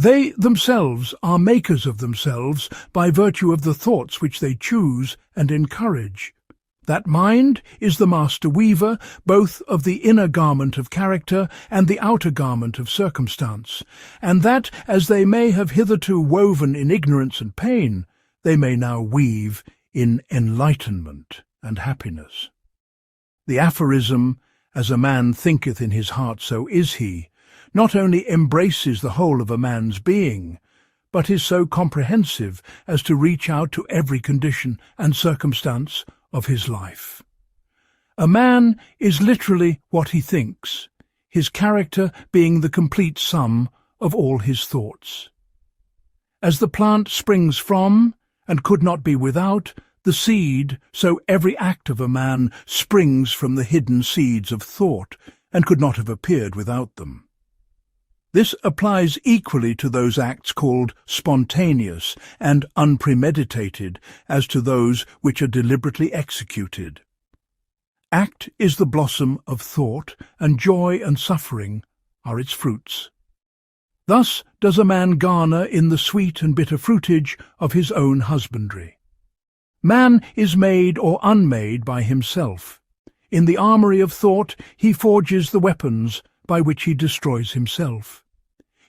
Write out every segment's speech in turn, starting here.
They themselves are makers of themselves by virtue of the thoughts which they choose and encourage. That mind is the master weaver both of the inner garment of character and the outer garment of circumstance, and that, as they may have hitherto woven in ignorance and pain, they may now weave in enlightenment and happiness. The aphorism, "As a man thinketh in his heart, so is he," not only embraces the whole of a man's being, but is so comprehensive as to reach out to every condition and circumstance of his life. A man is literally what he thinks, his character being the complete sum of all his thoughts. As the plant springs from, and could not be without, the seed, so every act of a man springs from the hidden seeds of thought, and could not have appeared without them. This applies equally to those acts called spontaneous and unpremeditated as to those which are deliberately executed. Act is the blossom of thought, and joy and suffering are its fruits. Thus does a man garner in the sweet and bitter fruitage of his own husbandry. Man is made or unmade by himself. In the armory of thought he forges the weapons by which he destroys himself.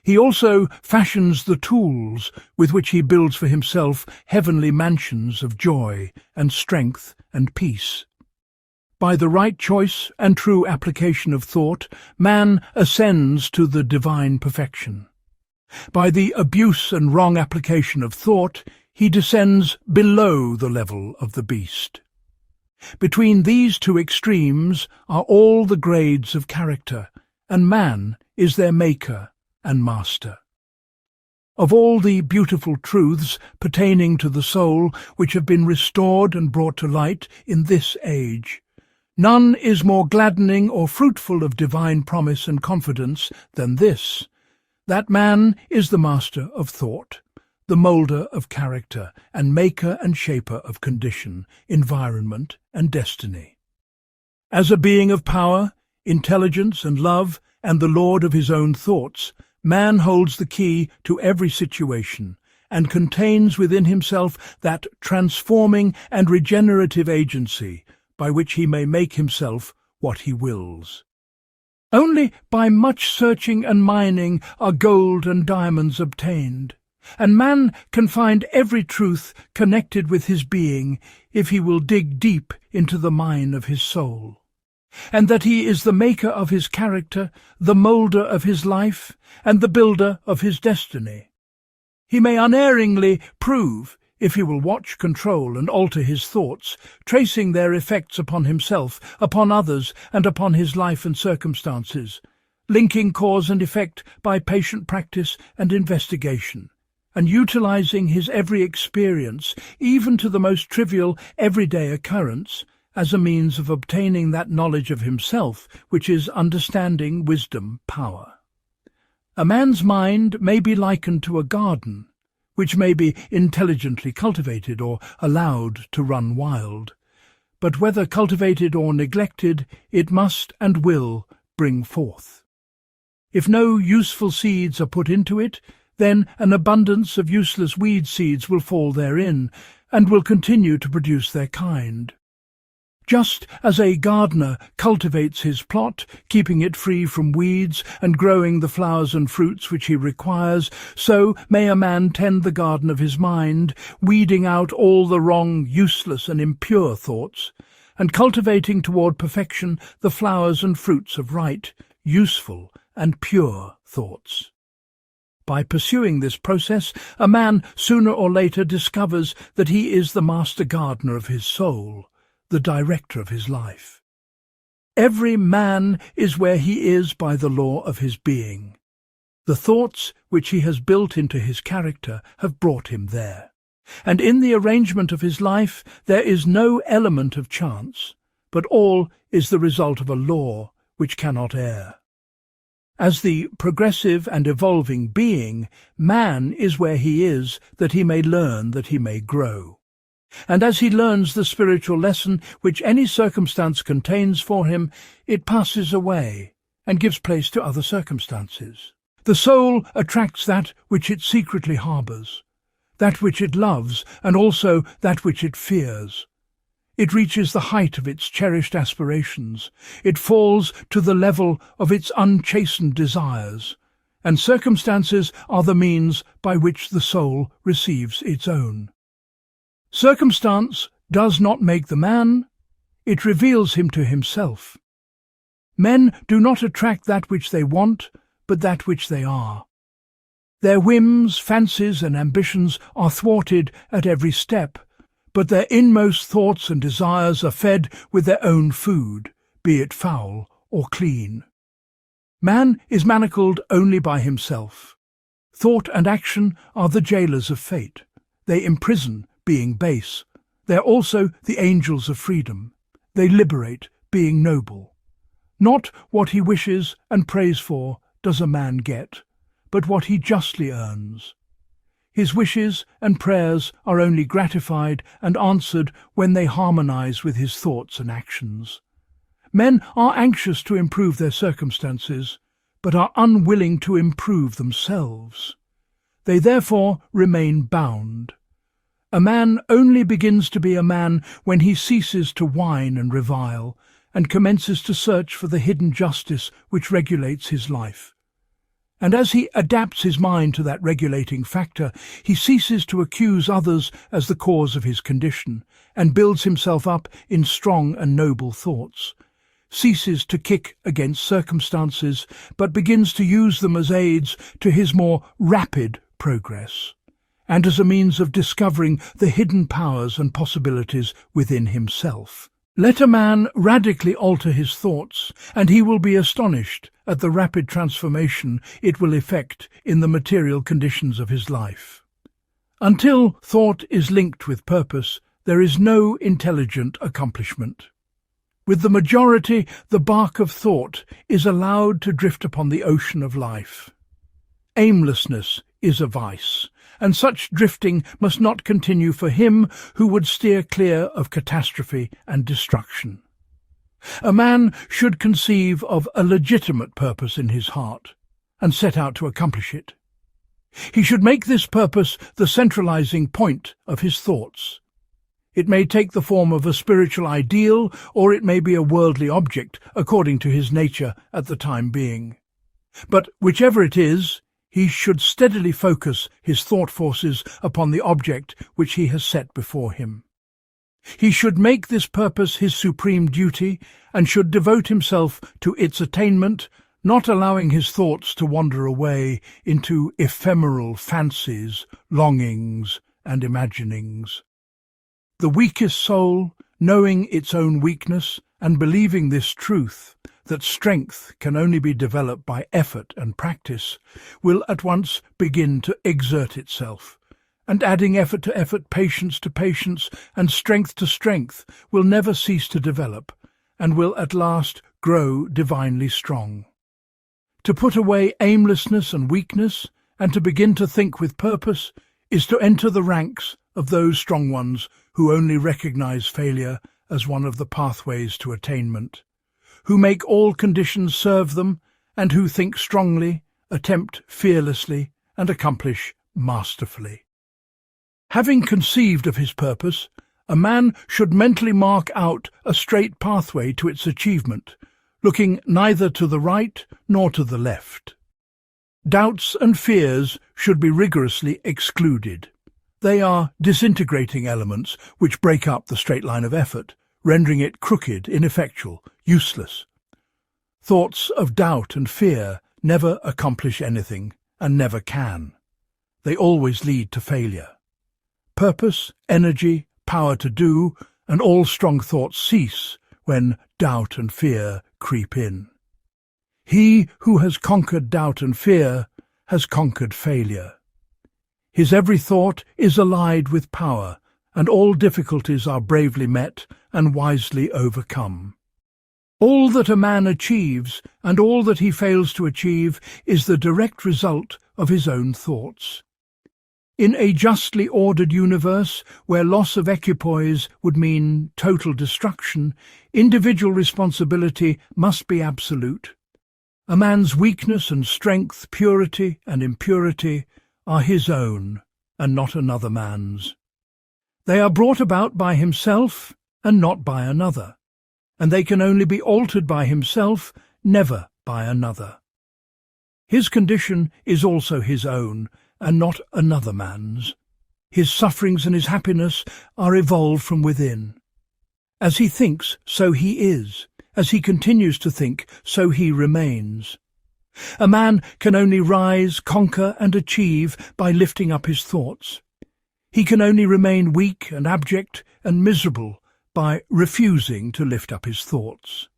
He also fashions the tools with which he builds for himself heavenly mansions of joy and strength and peace. By the right choice and true application of thought, man ascends to the divine perfection. By the abuse and wrong application of thought, he descends below the level of the beast. Between these two extremes are all the grades of character, and man is their maker and master. Of all the beautiful truths pertaining to the soul which have been restored and brought to light in this age, none is more gladdening or fruitful of divine promise and confidence than this, that man is the master of thought, the moulder of character, and maker and shaper of condition, environment, and destiny. As a being of power, intelligence, and love, and the lord of his own thoughts, man holds the key to every situation, and contains within himself that transforming and regenerative agency by which he may make himself what he wills. Only by much searching and mining are gold and diamonds obtained, and man can find every truth connected with his being if he will dig deep into the mine of his soul. And that he is the maker of his character, the moulder of his life, and the builder of his destiny. He may unerringly prove, if he will watch, control, and alter his thoughts, tracing their effects upon himself, upon others, and upon his life and circumstances, linking cause and effect by patient practice and investigation, and utilizing his every experience, even to the most trivial everyday occurrence, as a means of obtaining that knowledge of himself which is understanding, wisdom, power. A man's mind may be likened to a garden, which may be intelligently cultivated or allowed to run wild. But whether cultivated or neglected, it must and will bring forth. If no useful seeds are put into it, then an abundance of useless weed seeds will fall therein, and will continue to produce their kind. Just as a gardener cultivates his plot, keeping it free from weeds and growing the flowers and fruits which he requires, so may a man tend the garden of his mind, weeding out all the wrong, useless and impure thoughts, and cultivating toward perfection the flowers and fruits of right, useful and pure thoughts. By pursuing this process, a man sooner or later discovers that he is the master gardener of his soul, the director of his life. Every man is where he is by the law of his being. The thoughts which he has built into his character have brought him there, and in the arrangement of his life there is no element of chance, but all is the result of a law which cannot err. As the progressive and evolving being, man is where he is that he may learn, that he may grow. And as he learns the spiritual lesson which any circumstance contains for him, it passes away and gives place to other circumstances. The soul attracts that which it secretly harbours, that which it loves, and also that which it fears. It reaches the height of its cherished aspirations. It falls to the level of its unchastened desires, and circumstances are the means by which the soul receives its own. Circumstance does not make the man, it reveals him to himself. Men do not attract that which they want, but that which they are. Their whims, fancies, and ambitions are thwarted at every step, but their inmost thoughts and desires are fed with their own food, be it foul or clean. Man is manacled only by himself. Thought and action are the jailers of fate. They imprison, being base. They are also the angels of freedom. They liberate, being noble. Not what he wishes and prays for does a man get, but what he justly earns. His wishes and prayers are only gratified and answered when they harmonize with his thoughts and actions. Men are anxious to improve their circumstances, but are unwilling to improve themselves. They therefore remain bound. A man only begins to be a man when he ceases to whine and revile, and commences to search for the hidden justice which regulates his life. And as he adapts his mind to that regulating factor, he ceases to accuse others as the cause of his condition, and builds himself up in strong and noble thoughts, ceases to kick against circumstances, but begins to use them as aids to his more rapid progress, and as a means of discovering the hidden powers and possibilities within himself. Let a man radically alter his thoughts, and he will be astonished at the rapid transformation it will effect in the material conditions of his life. Until thought is linked with purpose, there is no intelligent accomplishment. With the majority, the bark of thought is allowed to drift upon the ocean of life. Aimlessness is a vice, and such drifting must not continue for him who would steer clear of catastrophe and destruction. A man should conceive of a legitimate purpose in his heart, and set out to accomplish it. He should make this purpose the centralizing point of his thoughts. It may take the form of a spiritual ideal, or it may be a worldly object, according to his nature at the time being. But whichever it is, he should steadily focus his thought forces upon the object which he has set before him. He should make this purpose his supreme duty, and should devote himself to its attainment, not allowing his thoughts to wander away into ephemeral fancies, longings, and imaginings. The weakest soul, knowing its own weakness and believing this truth, that strength can only be developed by effort and practice, will at once begin to exert itself, and adding effort to effort, patience to patience, and strength to strength, will never cease to develop, and will at last grow divinely strong. To put away aimlessness and weakness, and to begin to think with purpose, is to enter the ranks of those strong ones who only recognize failure as one of the pathways to attainment, who make all conditions serve them, and who think strongly, attempt fearlessly, and accomplish masterfully. Having conceived of his purpose, a man should mentally mark out a straight pathway to its achievement, looking neither to the right nor to the left. Doubts and fears should be rigorously excluded. They are disintegrating elements which break up the straight line of effort, rendering it crooked, ineffectual, useless. Thoughts of doubt and fear never accomplish anything, and never can. They always lead to failure. Purpose, energy, power to do, and all strong thoughts cease when doubt and fear creep in. He who has conquered doubt and fear has conquered failure. His every thought is allied with power, and all difficulties are bravely met and wisely overcome. All that a man achieves, and all that he fails to achieve, is the direct result of his own thoughts. In a justly ordered universe, where loss of equipoise would mean total destruction, individual responsibility must be absolute. A man's weakness and strength, purity and impurity, are his own, and not another man's. They are brought about by himself and not by another, and they can only be altered by himself, never by another. His condition is also his own, and not another man's. His sufferings and his happiness are evolved from within. As he thinks, so he is. As he continues to think, so he remains. A man can only rise, conquer, and achieve by lifting up his thoughts. He can only remain weak and abject and miserable by refusing to lift up his thoughts.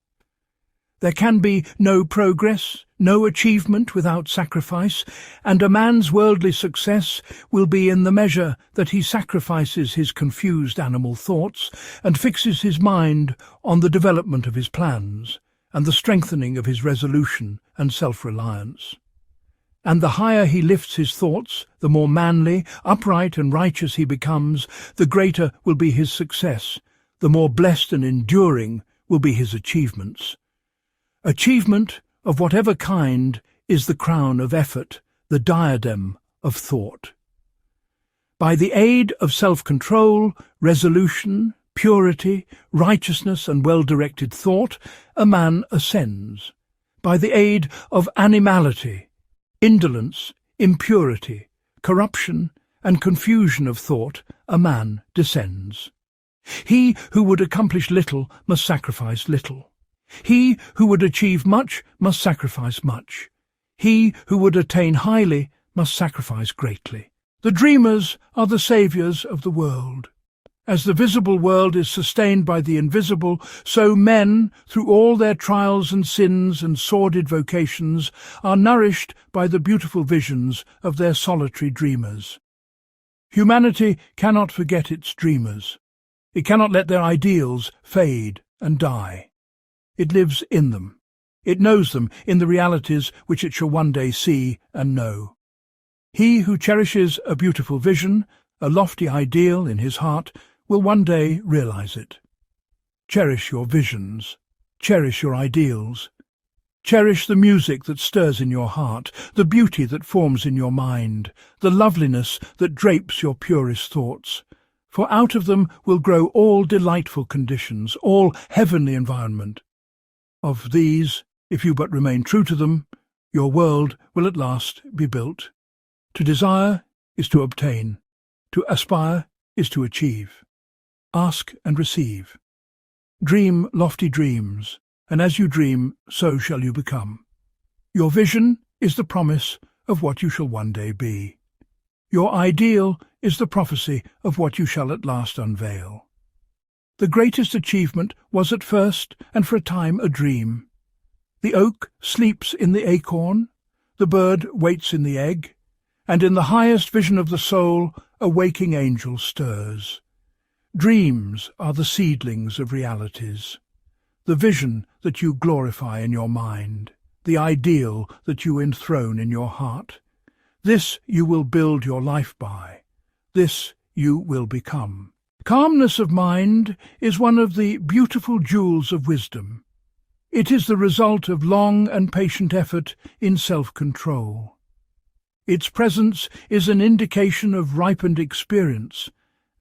There can be no progress, no achievement without sacrifice, and a man's worldly success will be in the measure that he sacrifices his confused animal thoughts and fixes his mind on the development of his plans and the strengthening of his resolution and self-reliance. And the higher he lifts his thoughts, the more manly, upright and righteous he becomes, the greater will be his success, the more blessed and enduring will be his achievements. Achievement, of whatever kind, is the crown of effort, the diadem of thought. By the aid of self-control, resolution, purity, righteousness and well-directed thought, a man ascends. By the aid of animality, indolence, impurity, corruption and confusion of thought, a man descends. He who would accomplish little must sacrifice little. He who would achieve much must sacrifice much. He who would attain highly must sacrifice greatly. The dreamers are the saviours of the world. As the visible world is sustained by the invisible, so men, through all their trials and sins and sordid vocations, are nourished by the beautiful visions of their solitary dreamers. Humanity cannot forget its dreamers. It cannot let their ideals fade and die. It lives in them. It knows them in the realities which it shall one day see and know. He who cherishes a beautiful vision, a lofty ideal in his heart, will one day realize it. Cherish your visions. Cherish your ideals. Cherish the music that stirs in your heart, the beauty that forms in your mind, the loveliness that drapes your purest thoughts. For out of them will grow all delightful conditions, all heavenly environment. Of these, if you but remain true to them, your world will at last be built. To desire is to obtain. To aspire is to achieve. Ask and receive. Dream lofty dreams, and as you dream, so shall you become. Your vision is the promise of what you shall one day be. Your ideal is the prophecy of what you shall at last unveil. The greatest achievement was at first and for a time a dream. The oak sleeps in the acorn, the bird waits in the egg, and in the highest vision of the soul a waking angel stirs. Dreams are the seedlings of realities, the vision that you glorify in your mind, the ideal that you enthrone in your heart. This you will build your life by. This you will become. Calmness of mind is one of the beautiful jewels of wisdom. It is the result of long and patient effort in self-control. Its presence is an indication of ripened experience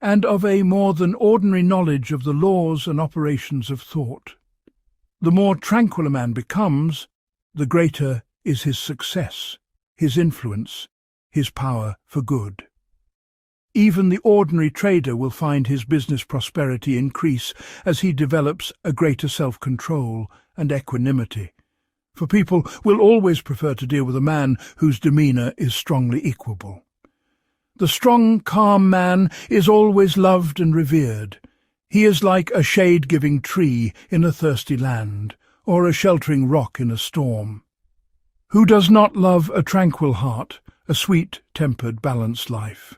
and of a more than ordinary knowledge of the laws and operations of thought. The more tranquil a man becomes, the greater is his success, his influence, his power for good. Even the ordinary trader will find his business prosperity increase as he develops a greater self-control and equanimity, for people will always prefer to deal with a man whose demeanour is strongly equable. The strong, calm man is always loved and revered. He is like a shade-giving tree in a thirsty land, or a sheltering rock in a storm. Who does not love a tranquil heart, a sweet-tempered, balanced life?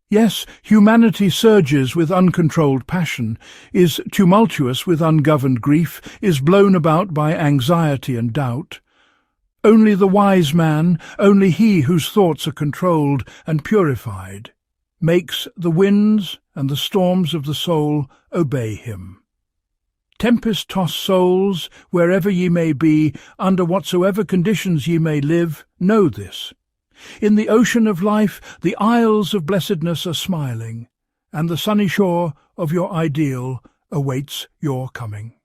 Yes, humanity surges with uncontrolled passion, is tumultuous with ungoverned grief, is blown about by anxiety and doubt. Only the wise man, only he whose thoughts are controlled and purified, makes the winds and the storms of the soul obey him. Tempest-tossed souls, wherever ye may be, under whatsoever conditions ye may live, know this. In the ocean of life, the isles of blessedness are smiling, and the sunny shore of your ideal awaits your coming.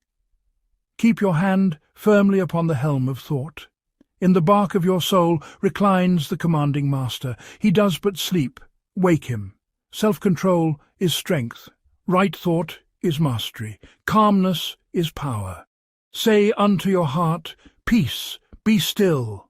Keep your hand firmly upon the helm of thought. In the bark of your soul reclines the commanding master. He does but sleep. Wake him. Self-control is strength. Right thought is mastery. Calmness is power. Say unto your heart, Peace, be still.